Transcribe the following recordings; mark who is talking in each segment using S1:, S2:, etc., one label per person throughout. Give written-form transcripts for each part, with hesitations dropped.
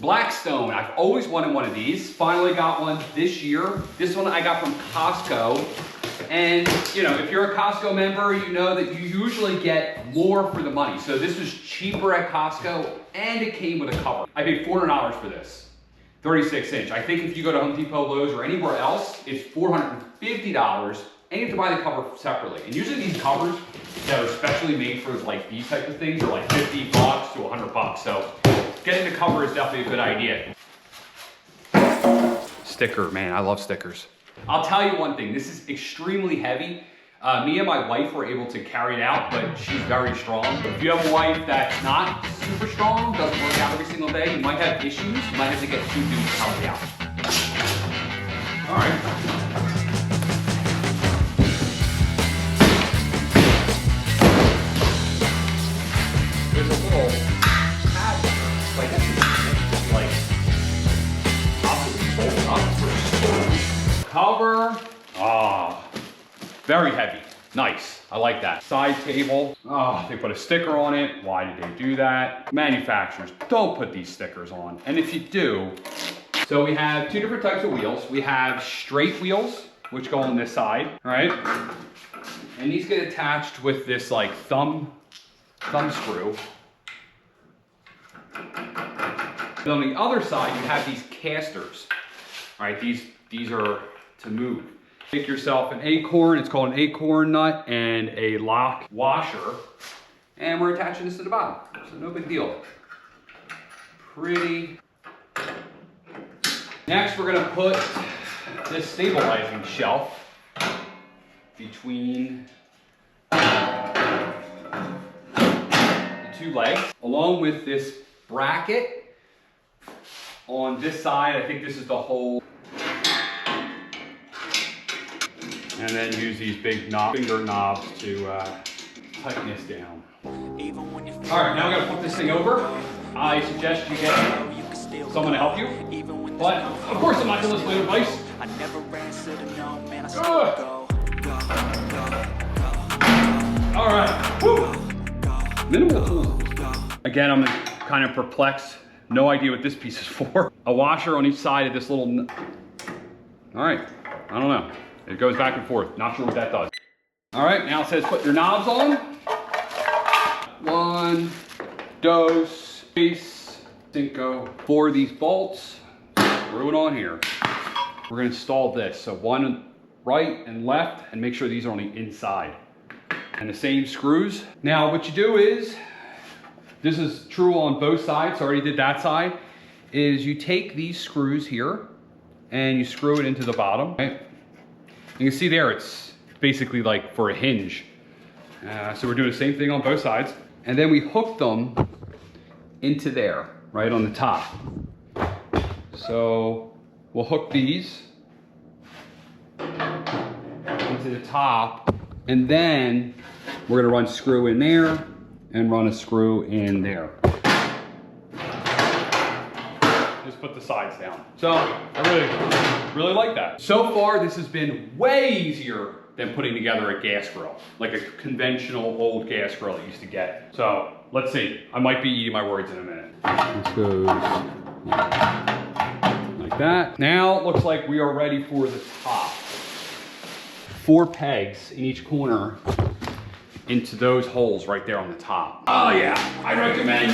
S1: Blackstone, I've always wanted one of these. Finally got one this year. This one I got from Costco. And you know, if you're a Costco member, you know that you usually get more for the money. So this was cheaper at Costco and it came with a cover. I paid $400 for this, 36 inch. I think if you go to Home Depot, Lowe's, or anywhere else, it's $450 and you have to buy the cover separately. And usually these covers that are specially made for like these type of things are like 50 bucks to 100 bucks. So getting the cover is definitely a good idea. Sticker, man, I love stickers. I'll tell you one thing, this is extremely heavy. Me and my wife were able to carry it out, but she's very strong. If you have a wife that's not super strong, doesn't work out every single day, you might have issues. You might have to get 2 dudes to help you out. All right. There's a little tab here. Like this is like possibly bolted up for storage. Cover, very heavy, nice, I like that. Side table, they put a sticker on it. Why did they do that? Manufacturers, don't put these stickers on. And if you do, so we have 2 different types of wheels. We have straight wheels, which go on this side, right? And these get attached with this like thumb screw. And on the other side, you have these casters, right? These are to move. Make yourself an acorn, it's called an acorn nut, and a lock washer, and we're attaching this to the bottom, so no big deal. Pretty. Next, we're gonna put this stabilizing shelf between the 2 legs, along with this bracket on this side. I think this is the whole. And then use these big finger knobs to tighten this down. All right, now we gotta flip this thing over. I suggest you get someone to help you. But of course I'm not gonna listen to advice. All right, woo. Minimal tools. Again, I'm kind of perplexed. No idea what this piece is for. A washer on each side of this little, all right, I don't know. It goes back and forth. Not sure what that does. All right, now it says put your knobs on. 1, 2, 3, 5. 4 of these bolts. Screw it on here. We're gonna install this. So 1 right and left, and make sure these are on the inside. And the same screws. Now what you do is, this is true on both sides, so I already did that side, is you take these screws here and you screw it into the bottom, right? You can see there, it's basically like for a hinge. So we're doing the same thing on both sides. And then we hook them into there, right on the top. So we'll hook these into the top, and then we're gonna run a screw in there and run a screw in there. Just put the sides down. So I really like that. So far, this has been way easier than putting together a gas grill, like a conventional old gas grill that you used to get. So let's see. I might be eating my words in a minute. This goes like that. Now it looks like we are ready for the top. 4 pegs in each corner into those holes right there on the top. Oh yeah, I recommend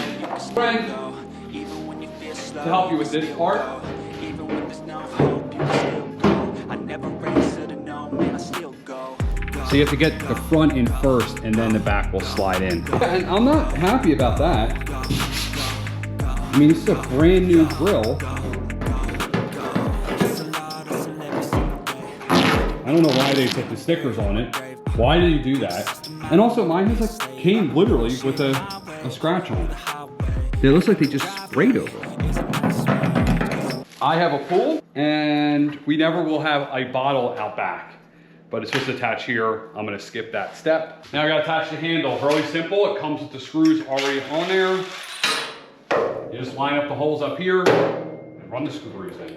S1: friend to help you with this part. So you have to get the front in first and then the back will slide in. And I'm not happy about that. I mean, this is a brand new grill. I don't know why they put the stickers on it. Why did you do that? And also mine has like, came literally with a scratch on it. It looks like they just sprayed over it. I have a pool and we never will have a bottle out back, but it's supposed to attach here. I'm gonna skip that step. Now I gotta attach the handle. Really simple. It comes with the screws already on there. You just line up the holes up here and run the screws in.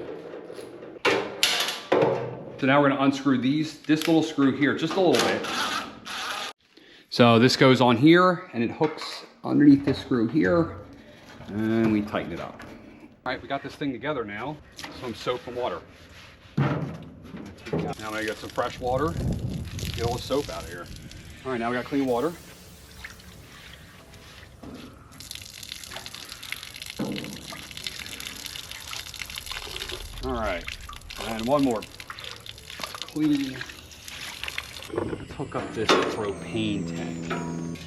S1: So now we're gonna unscrew this little screw here, just a little bit. So this goes on here and it hooks underneath this screw here and we tighten it up. right, we got this thing together now. Some soap and water. Now I'm gonna get some fresh water, get all the soap out of here. All right, now we got clean water. All right, and one more. Clean. Let's hook up this propane tank.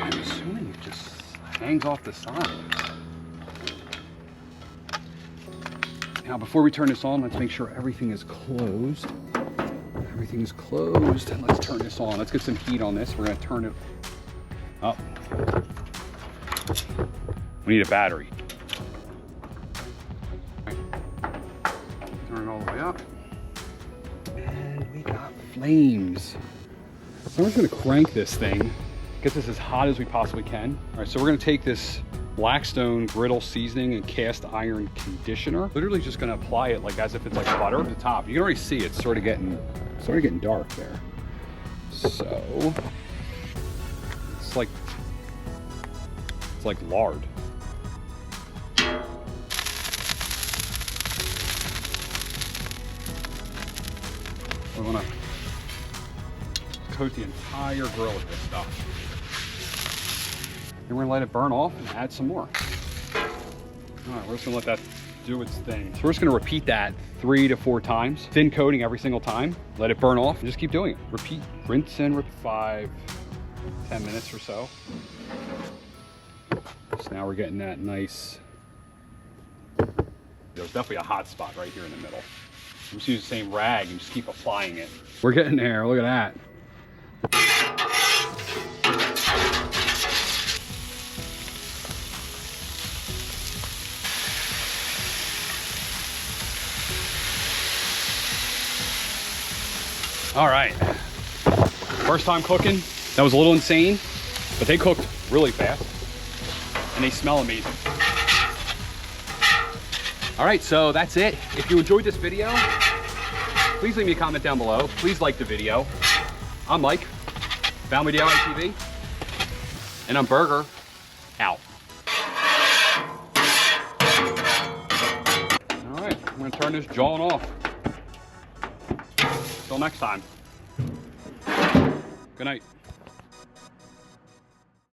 S1: I'm assuming it just hangs off the side. Now, before we turn this on, let's make sure everything is closed. Everything is closed, and let's turn this on. Let's get some heat on this. We're gonna turn it up. We need a battery. Turn it all the way up. And we got flames. So we're just gonna crank this thing, get this as hot as we possibly can. All right, so we're gonna take this Blackstone griddle seasoning and cast iron conditioner. Literally just gonna apply it like as if it's like butter to the top. You can already see it's sort of getting dark there. So it's like lard. We wanna coat the entire grill with this stuff. And we're gonna let it burn off and add some more. All right, we're just gonna let that do its thing. So we're just gonna repeat that 3 to 4 times. Thin coating every single time. Let it burn off and just keep doing it. Repeat, rinse and repeat 5, 10 minutes or so. So now we're getting that nice. There's definitely a hot spot right here in the middle. Just use the same rag and just keep applying it. We're getting there, look at that. All right, first time cooking. That was a little insane, but they cooked really fast and they smell amazing. All right, so that's it. If you enjoyed this video, please leave me a comment down below. Please like the video. I'm Mike, Family DIY TV, and I'm Burger, out. All right, I'm gonna turn this jawing off. Till next time. Good night.